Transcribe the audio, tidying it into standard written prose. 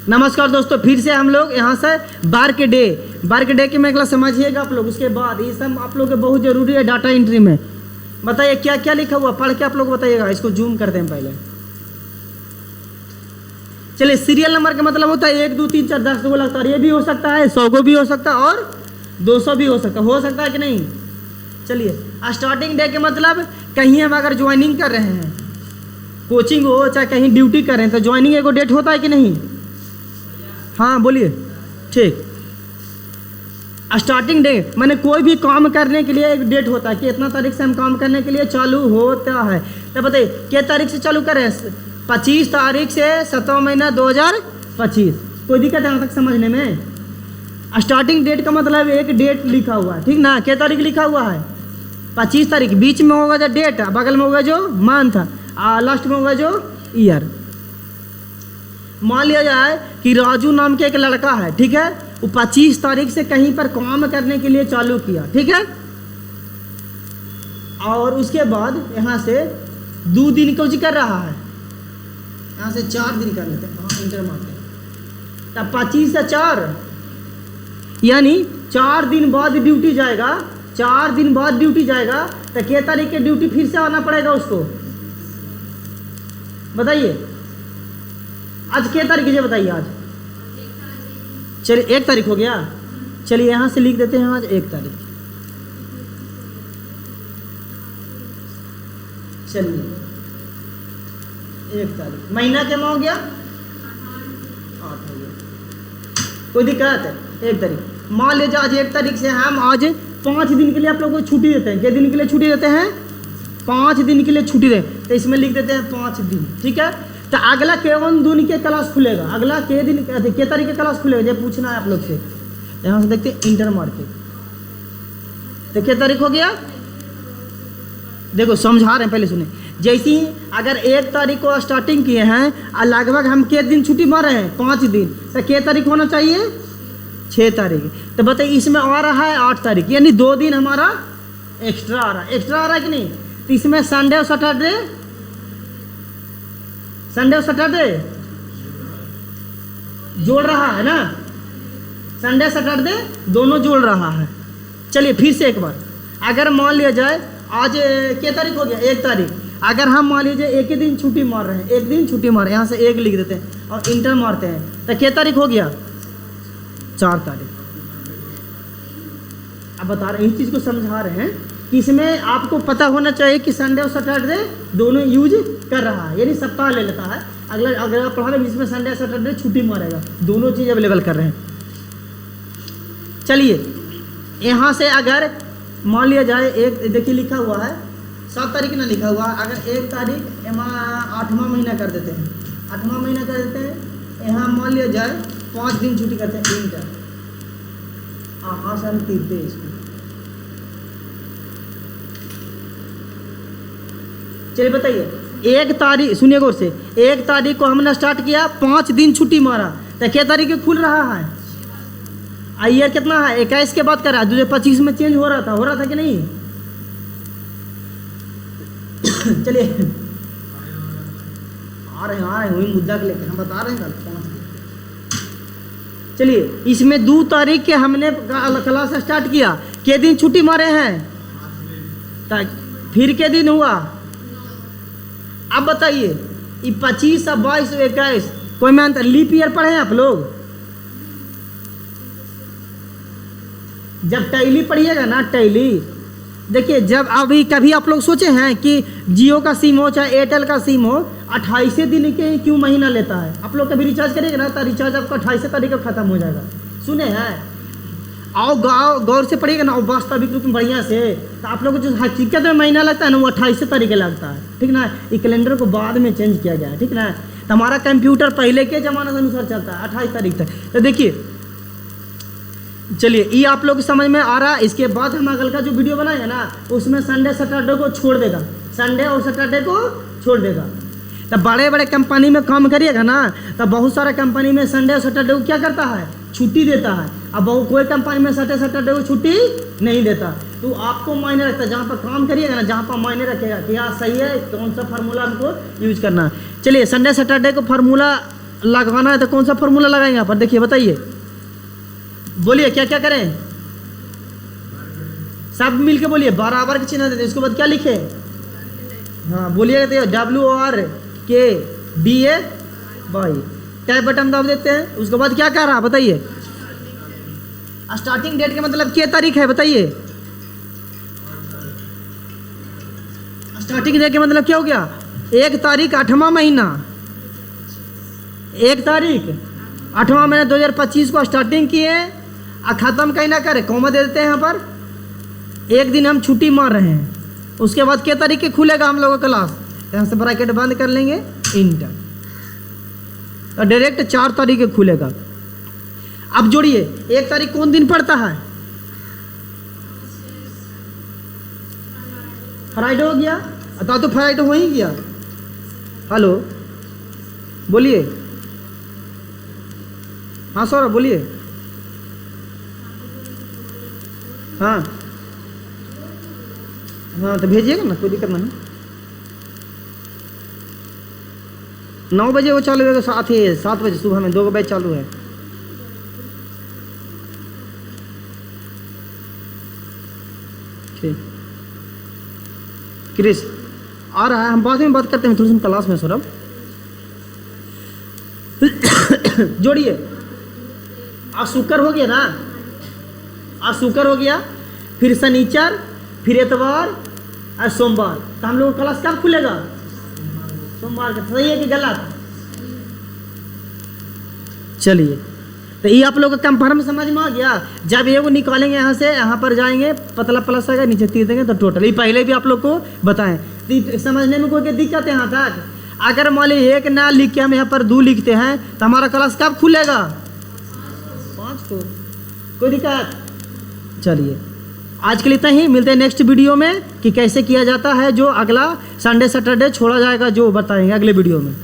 नमस्कार दोस्तों, फिर से हम लोग यहाँ से बार के डे की मैं क्लास समझिएगा आप लोग। उसके बाद ये सब आप लोग के बहुत जरूरी है डाटा एंट्री में। बताइए क्या क्या लिखा हुआ, पढ़ के आप लोग बताइएगा। इसको जूम करते हैं पहले। चलिए, सीरियल नंबर का मतलब होता है 1 2 3 4 10 को लगता है। ये भी हो सकता है, 100 को भी हो सकता है और 200 भी हो सकता है कि नहीं। चलिए, स्टार्टिंग डे के मतलब कहीं हम अगर ज्वाइनिंग कर रहे हैं, कोचिंग हो चाहे कहीं ड्यूटी कर रहे हैं, तो ज्वाइनिंग एगो डेट होता है कि नहीं। हाँ बोलिए। ठीक, स्टार्टिंग डे मैंने कोई भी काम करने के लिए एक डेट होता है कि इतना तारीख से हम काम करने के लिए चालू होता है। तो बताइए क्या तारीख से चालू करें। 25 तारीख से 7वां महीना 2025। कोई दिक्कत है यहाँ तक समझने में। स्टार्टिंग डेट का मतलब एक डेट लिखा हुआ है, ठीक ना। क्या तारीख लिखा हुआ है 25 तारीख। बीच में होगा जो डेट, बगल में होगा जो मंथ, लास्ट में होगा जो ईयर। मान लिया जाए कि राजू नाम के एक लड़का है, ठीक है। वो 25 तारीख से कहीं पर काम करने के लिए चालू किया, ठीक है। और उसके बाद यहाँ से 2 दिन कुछ कर रहा है, यहाँ से 4 दिन कर लेते हैं, इंटर मारते हैं। तब 25 से 4 यानी 4 दिन बाद ड्यूटी जाएगा। 4 दिन बाद ड्यूटी जाएगा तो क्या तारीख के ड्यूटी फिर से आना पड़ेगा उसको। बताइए आज क्या तारीख है, बताइए आज। चलिए 1 तारीख हो गया। चलिए यहाँ से लिख देते हैं आज 1 तारीख। चलिए 1 तारीख, महीना क्या हो गया 8 हो गया। कोई दिक्कत है। 1 तारीख मान लीजिए आज 1 तारीख से हम आज 5 दिन के लिए आप लोगों को छुट्टी देते हैं। कितने दिन के लिए छुट्टी देते हैं 5 दिन के लिए छुट्टी दें, तो इसमें लिख देते हैं 5 दिन, ठीक है। तो अगला केवन दिन के क्लास खुलेगा, अगला के दिन के तारीख के क्लास खुलेगा, जब पूछना है आप लोग से। यहाँ से देखते हैं इंटर मार्केट, तो क्या तारीख हो गया। देखो समझा रहे हैं, पहले सुने। जैसे ही अगर 1 तारीख को स्टार्टिंग किए हैं और लगभग हम के दिन छुट्टी मार रहे हैं 5 दिन, तो क्या तारीख होना चाहिए 6 तारीख। तो बताइए इसमें आ रहा है 8 तारीख, यानी 2 दिन हमारा एक्स्ट्रा आ रहा है कि नहीं। तो इसमें संडे और सैटरडे जोड़ रहा है ना। संडे सैटरडे दोनों जोड़ रहा है। चलिए फिर से एक बार, अगर मान लिया जाए आज क्या तारीख हो गया 1 तारीख। अगर हम मान लीजिए एक ही दिन छुट्टी मार रहे हैं, एक दिन छुट्टी मार रहे हैं, यहाँ से 1 लिख देते हैं और इंटर मारते हैं, तो क्या तारीख हो गया 4 तारीख। अब बता रहे हैं, इस चीज़ को समझा रहे हैं कि इसमें आपको पता होना चाहिए कि संडे और सैटरडे दोनों यूज कर रहा है, यानी सप्ताह ले लेता है। अगर आप पढ़ा रहे इसमें संडे सैटरडे छुट्टी मारेगा, दोनों चीज़ अवेलेबल कर रहे हैं। चलिए यहाँ से अगर मान लिया जाए एक, देखिए लिखा हुआ है 7 तारीख ना लिखा हुआ, अगर 1 तारीख 8वां महीना कर देते हैं, 8वां महीना कर देते हैं। यहाँ मान लिया जाए 5 दिन छुट्टी करते हैं इंटर, आसान तीरते हैं इसको। चलिए बताइए 1 तारीख, सुनिए गौर से, 1 तारीख को हमने स्टार्ट किया, 5 दिन छुट्टी मारा, तो क्या तारीख को खुल रहा है। ईयर कितना है 21 के बाद कर रहा है, 2025 में चेंज हो रहा था कि नहीं। चलिए आ रहे हैं वही मुद्दा के लेकर हम बता रहे हैं कल। चलिए इसमें 2 तारीख के हमने क्लास स्टार्ट किया, के दिन छुट्टी मारे हैं, फिर के दिन हुआ। अब बताइए ये 25 और 22 और 21 कोई में अंतर। लीप ईयर पढ़े हैं आप लोग, जब टैली पढ़िएगा ना, टैली देखिए, जब अभी कभी आप लोग सोचे हैं कि जियो का सिम हो चाहे एयरटेल का सिम हो 28 दिन के क्यों महीना लेता है। आप लोग कभी रिचार्ज करिएगा ना, तो रिचार्ज आपका 28 तारीख को खत्म हो जाएगा। सुने हैं, आओ गौर से पढ़िएगा ना, वास्तविक रूप में बढ़िया से, तो आप लोग को जो हकीकत में महीना लगता है ना वो 28 तारीख के लगता है, ठीक ना। ये कैलेंडर को बाद में चेंज किया गया है, ठीक ना। तो हमारा कंप्यूटर पहले के ज़माने के अनुसार चलता है 28 तारीख तक। तो देखिए चलिए ये आप लोग समझ में आ रहा है। इसके बाद हम अगल का जो वीडियो बनाएगा ना उसमें संडे सैटरडे को छोड़ देगा, संडे और सैटरडे को छोड़ देगा। तो बड़े बड़े कंपनी में काम करिएगा ना, तो बहुत सारे कंपनी में संडे और सैटरडे को क्या करता है छुट्टी देता है। अब कोई कंपनी में सैटरडे को छुट्टी नहीं देता, तो आपको मायने रखता है जहाँ पर काम करिएगा ना, जहाँ पर मायने रखेगा कि हाँ सही है, कौन सा फार्मूला हमको यूज करना है। चलिए संडे सैटरडे को फार्मूला लगाना है तो कौन सा फॉर्मूला लगाएंगे यहाँ पर, देखिए बताइए, बोलिए क्या क्या करें, सब मिल के बोलिए, बराबर के चिन्ह देते, इसके बाद क्या लिखे, हाँ बोलिए, WRKDAY, टैब बटन दबा देते हैं। उसके बाद क्या कह रहा है बताइए, स्टार्टिंग डेट का मतलब क्या तारीख है बताइए, स्टार्टिंग डेट का मतलब क्या हो गया, 1 तारीख 8वां महीना, 1 तारीख 8वां महीना 2025 को स्टार्टिंग किए और ख़त्म कहीं ना करें, कॉमा दे देते हैं यहाँ पर, एक दिन हम छुट्टी मार रहे हैं, उसके बाद क्या तारीख के खुलेगा हम लोगों का क्लास, यहाँ से ब्रैकेट बंद कर लेंगे, इंटर, तो डायरेक्ट 4 तारीख के खुलेगा। अब जोड़िए 1 तारीख कौन दिन पड़ता है, फ्राइडे हो गया, तो फ्राइडे हो ही गया, हेलो बोलिए, हाँ सर बोलिए, हाँ हाँ तो भेजिएगा ना, कोई दिक्कत नहीं, 9 बजे वो चालू होगा, 7 बजे सुबह में 2 बैच चालू है। ठीक क्रिस आ रहा है, हम बाद में बात करते हैं, थोड़ी सी क्लास में सौरभ। जोड़िए, आज शुक्र हो गया ना, आज शुक्र हो गया, फिर शनिचर, फिर इतवार और सोमवार, तो हम लोग क्लास कब खुलेगा, सोमवार का, सही है कि गलत, चलिए तो ये आप लोग का कंफर्म समझ में आ गया। जब ये वो निकालेंगे यहाँ से, यहाँ पर जाएंगे, पतला प्लस आएगा, नीचे तीर देंगे तो टोटल, ये पहले भी आप लोग को बताएं, तो समझने में कोई दिक्कत है यहाँ तक। अगर मान लीजिए 1 ना लिख के हम यहाँ पर 2 लिखते हैं तो हमारा क्लास कब खुलेगा, 5 को, कोई दिक्कत। चलिए आज के लिए इतना ही, मिलते हैं नेक्स्ट वीडियो में कि कैसे किया जाता है, जो अगला संडे सैटरडे छोड़ा जाएगा, जो बताएंगे अगले वीडियो में।